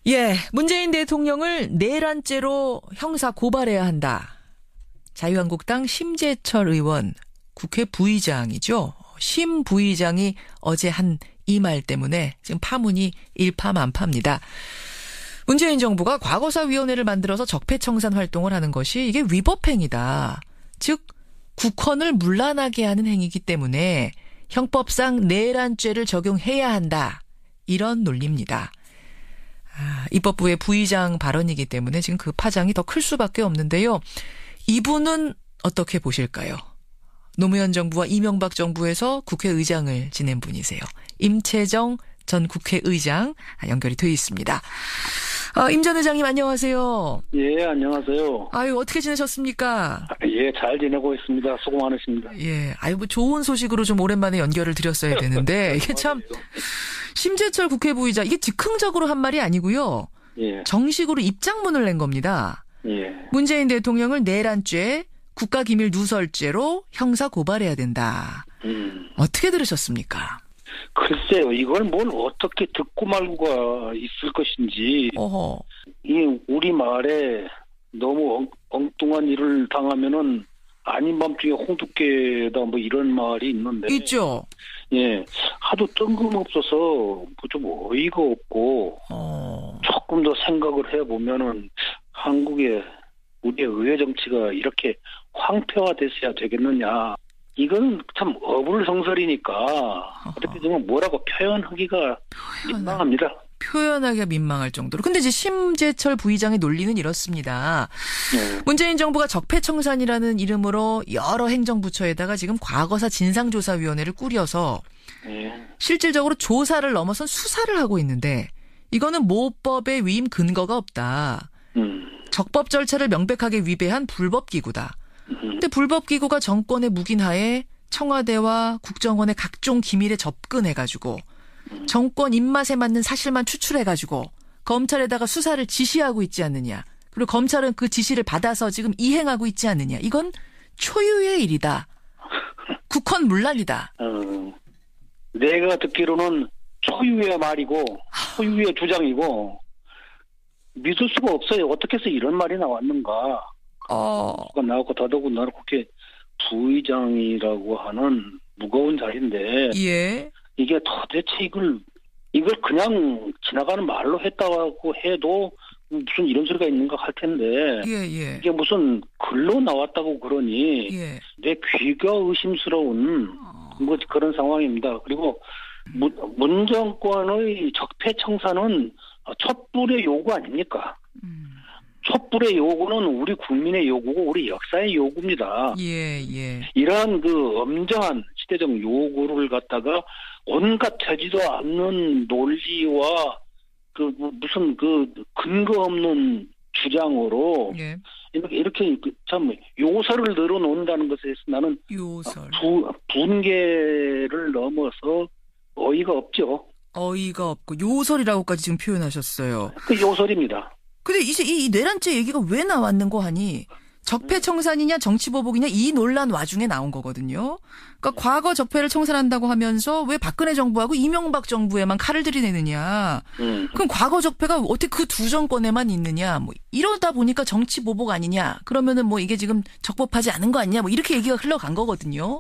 예, 문재인 대통령을 내란죄로 형사 고발해야 한다. 자유한국당 심재철 의원, 국회 부의장이죠. 심 부의장이 어제 한 이 말 때문에 지금 파문이 일파만파입니다. 문재인 정부가 과거사위원회를 만들어서 적폐청산 활동을 하는 것이 이게 위법행위다. 즉 국헌을 문란하게 하는 행위이기 때문에 형법상 내란죄를 적용해야 한다. 이런 논리입니다. 입법부의 부의장 발언이기 때문에 지금 그 파장이 더 클 수밖에 없는데요. 이분은 어떻게 보실까요? 노무현 정부와 이명박 정부에서 국회의장을 지낸 분이세요. 임채정 전 국회의장 연결이 돼 있습니다. 임 전 의장님 안녕하세요. 예, 안녕하세요. 아유, 어떻게 지내셨습니까? 예, 잘 지내고 있습니다. 수고 많으십니다. 예, 아유, 뭐 좋은 소식으로 좀 오랜만에 연결을 드렸어야 되는데 이게 참 심재철 국회부의장 이게 즉흥적으로 한 말이 아니고요. 예. 정식으로 입장문을 낸 겁니다. 예. 문재인 대통령을 내란죄, 국가기밀누설죄로 형사 고발해야 된다. 어떻게 들으셨습니까? 글쎄요, 이걸 뭘 어떻게 듣고 말고가 있을 것인지. 어허. 이 우리 말에 너무 엉뚱한 일을 당하면은 아닌 밤중에 홍두깨다 뭐 이런 말이 있는데. 있죠. 예, 하도 뜬금없어서 뭐 좀 어이가 없고. 조금 더 생각을 해보면은 한국의 우리의 의회 정치가 이렇게 황폐화됐어야 되겠느냐. 이건 참 어불성설이니까 어떻게 좀 뭐라고 표현하기가 민망합니다. 표현하기가 민망할 정도로. 근데 이제 심재철 부의장의 논리는 이렇습니다. 문재인 정부가 적폐청산이라는 이름으로 여러 행정부처에다가 지금 과거사 진상조사위원회를 꾸려서 실질적으로 조사를 넘어선 수사를 하고 있는데 이거는 모법의 위임 근거가 없다. 적법 절차를 명백하게 위배한 불법기구다. 근데 불법기구가 정권의 묵인하에 청와대와 국정원의 각종 기밀에 접근해가지고 정권 입맛에 맞는 사실만 추출해가지고 검찰에다가 수사를 지시하고 있지 않느냐. 그리고 검찰은 그 지시를 받아서 지금 이행하고 있지 않느냐. 이건 초유의 일이다. 국헌 문란이다. 내가 듣기로는 초유의 말이고 초유의 주장이고 믿을 수가 없어요. 어떻게 해서 이런 말이 나왔는가. 나왔고 더더군다나 국회 부의장이라고 하는 무거운 자리인데 예. 이게 도대체 이걸 그냥 지나가는 말로 했다고 해도 무슨 이런 소리가 있는가 할 텐데 예. 이게 무슨 글로 나왔다고 그러니 내 귀가 의심스러운 뭐 그런 상황입니다. 그리고 문 정권의 적폐청산은 촛불의 요구 아닙니까? 촛불의 요구는 우리 국민의 요구고 우리 역사의 요구입니다. 예. 이러한 그 엄정한 시대적 요구를 갖다가 온갖 되지도 않는 논리와 그 무슨 그 근거 없는 주장으로 이렇게 참 요설을 늘어놓는다는 것에 대해서 나는 분개를 넘어서 어이가 없죠. 어이가 없고 요설이라고까지 지금 표현하셨어요. 그 요설입니다. 근데 이제 이 내란죄 얘기가 왜 나왔는 거 하니 적폐청산이냐 정치보복이냐 이 논란 와중에 나온 거거든요. 그러니까 과거 적폐를 청산한다고 하면서 왜 박근혜 정부하고 이명박 정부에만 칼을 들이대느냐. 그럼 과거 적폐가 어떻게 그 두 정권에만 있느냐. 뭐 이러다 보니까 정치보복 아니냐. 그러면은 뭐 이게 지금 적법하지 않은 거 아니냐. 뭐 이렇게 얘기가 흘러간 거거든요.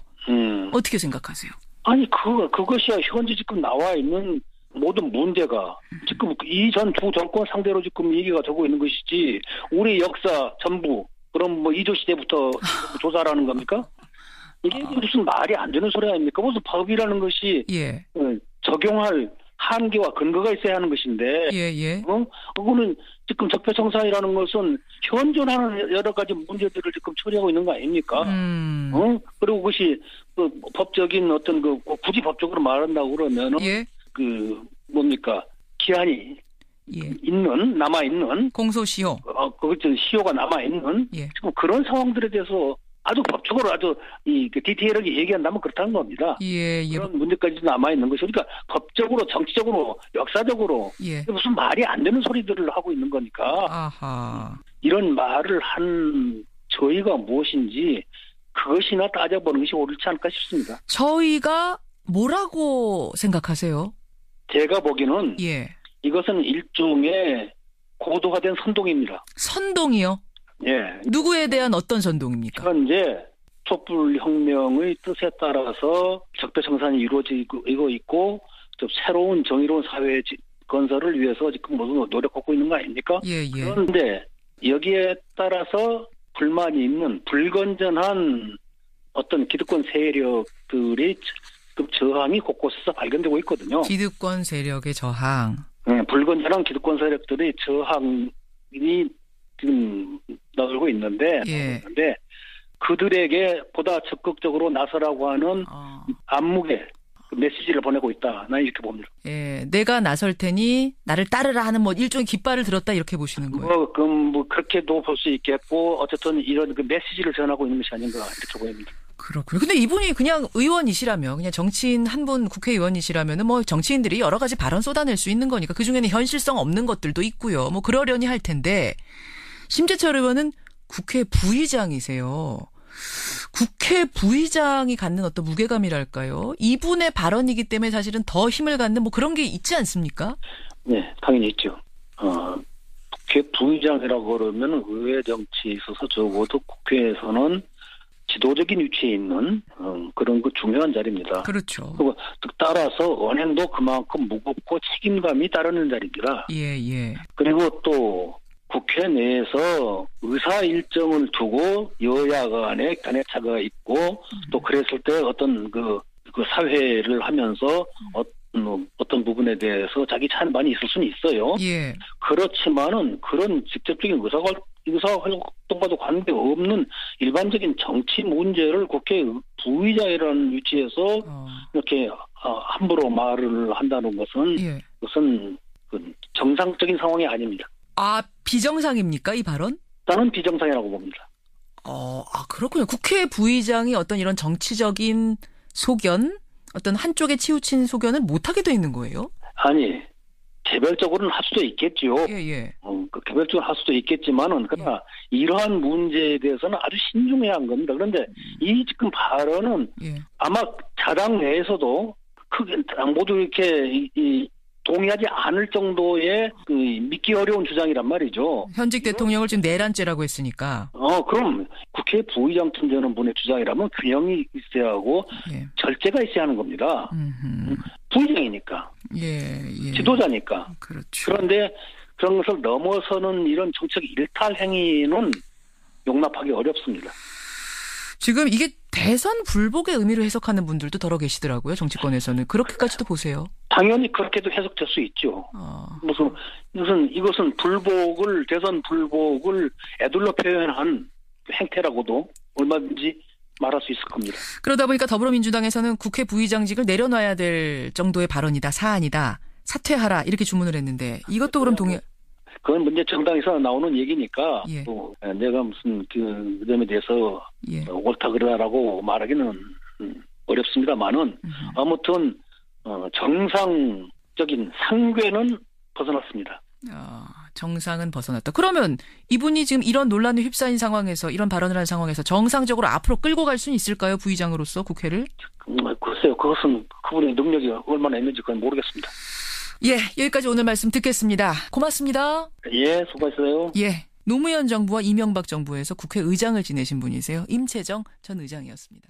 어떻게 생각하세요? 아니 그것이야 현재 지금 나와 있는 모든 문제가 지금 이전 두 정권 상대로 지금 얘기가 되고 있는 것이지 우리 역사 전부 그럼 뭐 이조 시대부터 조사라는 겁니까? 이게 무슨 말이 안 되는 소리 아닙니까? 무슨 법이라는 것이 적용할 한계와 근거가 있어야 하는 것인데 그거는 지금 적폐청산이라는 것은 현존하는 여러 가지 문제들을 지금 처리하고 있는 거 아닙니까? 그리고 그것이 그 법적인 어떤 그 굳이 법적으로 말한다고 그러면은 그 뭡니까 기한이 남아있는 공소시효 그것도 시효가 남아있는 지금 그런 상황들에 대해서 아주 법적으로 아주 디테일하게 얘기한다면 그렇다는 겁니다. 그런 문제까지 남아있는 것이 그러니까 법적으로 정치적으로 역사적으로 무슨 말이 안 되는 소리들을 하고 있는 거니까 이런 말을 한 저희가 무엇인지 그것이나 따져보는 것이 옳지 않을까 싶습니다. 저희가 뭐라고 생각하세요? 제가 보기에는 이것은 일종의 고도화된 선동입니다. 선동이요? 예. 누구에 대한 어떤 선동입니까? 현재 촛불혁명의 뜻에 따라서 적폐청산이 이루어지고 있고 좀 새로운 정의로운 사회 건설을 위해서 지금 모두 노력하고 있는 거 아닙니까? 예, 예. 그런데 여기에 따라서 불만이 있는 불건전한 어떤 기득권 세력들의 저항이 곳곳에서 발견되고 있거든요. 기득권 세력의 저항. 불건전한 기득권 세력들의 저항이 지금 나오고 있는데, 예. 그들에게 보다 적극적으로 나서라고 하는 안목의 메시지를 보내고 있다. 나는 이렇게 봅니다. 예, 내가 나설 테니 나를 따르라 하는 뭐 일종의 깃발을 들었다 이렇게 보시는 거예요. 그렇게도 볼 수 있겠고 어쨌든 이런 그 메시지를 전하고 있는 것이 아닌가 이렇게 보입니다. 그렇군요. 근데 이분이 그냥 의원이시라면, 그냥 정치인 한 분 국회의원이시라면은 뭐 정치인들이 여러 가지 발언 쏟아낼 수 있는 거니까 그 중에는 현실성 없는 것들도 있고요. 뭐 그러려니 할 텐데 심재철 의원은 국회 부의장이세요. 국회 부의장이 갖는 어떤 무게감이랄까요? 이분의 발언이기 때문에 사실은 더 힘을 갖는 뭐 그런 게 있지 않습니까? 네, 당연히 있죠. 국회 부의장이라고 그러면 의회 정치에 있어서 적어도 국회에서는 지도적인 위치에 있는 그런 그 중요한 자리입니다. 그렇죠. 그리고 따라서 언행도 그만큼 무겁고 책임감이 따르는 자리입니다. 예, 예. 그리고 또 국회 내에서 의사 일정을 두고 여야 간에 견해차가 있고 또 그랬을 때 어떤 그 사회를 하면서 어떤 부분에 대해서 자기 찬반이 있을 수는 있어요. 예. 그렇지만은 그런 직접적인 의사활동과도 관계없는 일반적인 정치 문제를 국회 부의장이라는 위치에서 이렇게 함부로 말을 한다는 것은 예. 그것은 정상적인 상황이 아닙니다. 아, 비정상입니까, 이 발언? 나는 비정상이라고 봅니다. 그렇군요. 국회 부의장이 어떤 이런 정치적인 소견, 어떤 한쪽에 치우친 소견을 못하게 돼 있는 거예요? 아니, 개별적으로는 할 수도 있겠죠. 예. 개별적으로 할 수도 있겠지만은, 그러나 이러한 문제에 대해서는 아주 신중해야 한 겁니다. 그런데 이 지금 발언은 아마 자당 내에서도 크게 모두 이렇게 동의하지 않을 정도의 믿기 어려운 주장이란 말이죠. 현직 대통령을 지금 내란죄라고 했으니까. 그럼 국회 부의장 틈되는 분의 주장이라면 균형이 있어야 하고 절제가 있어야 하는 겁니다. 부의장이니까. 예. 지도자니까. 그렇죠. 그런데 그런 것을 넘어서는 이런 정책 일탈 행위는 용납하기 어렵습니다. 지금 이게 대선 불복의 의미로 해석하는 분들도 더러 계시더라고요. 정치권에서는. 그렇게까지도 보세요. 당연히 그렇게도 해석될 수 있죠. 이것은 대선 불복을 애둘러 표현한 행태라고도 얼마든지 말할 수 있을 겁니다. 그러다 보니까 더불어민주당에서는 국회 부의장직을 내려놔야 될 정도의 발언이다, 사안이다, 사퇴하라 이렇게 주문을 했는데 이것도 그럼 그건 문제 정당에서 나오는 얘기니까 또 내가 무슨 그 점에 대해서 옳다 그러라고 말하기는 어렵습니다만은 아무튼 정상적인 상궤는 벗어났습니다. 정상은 벗어났다. 그러면 이분이 지금 이런 논란에 휩싸인 상황에서 이런 발언을 한 상황에서 정상적으로 앞으로 끌고 갈 수는 있을까요? 부의장으로서 국회를? 글쎄요. 그것은 그분의 능력이 얼마나 있는지 그건 모르겠습니다. 예, 여기까지 오늘 말씀 듣겠습니다. 고맙습니다. 예, 수고하셨어요. 예, 노무현 정부와 이명박 정부에서 국회의장을 지내신 분이세요. 임채정 전 의장이었습니다.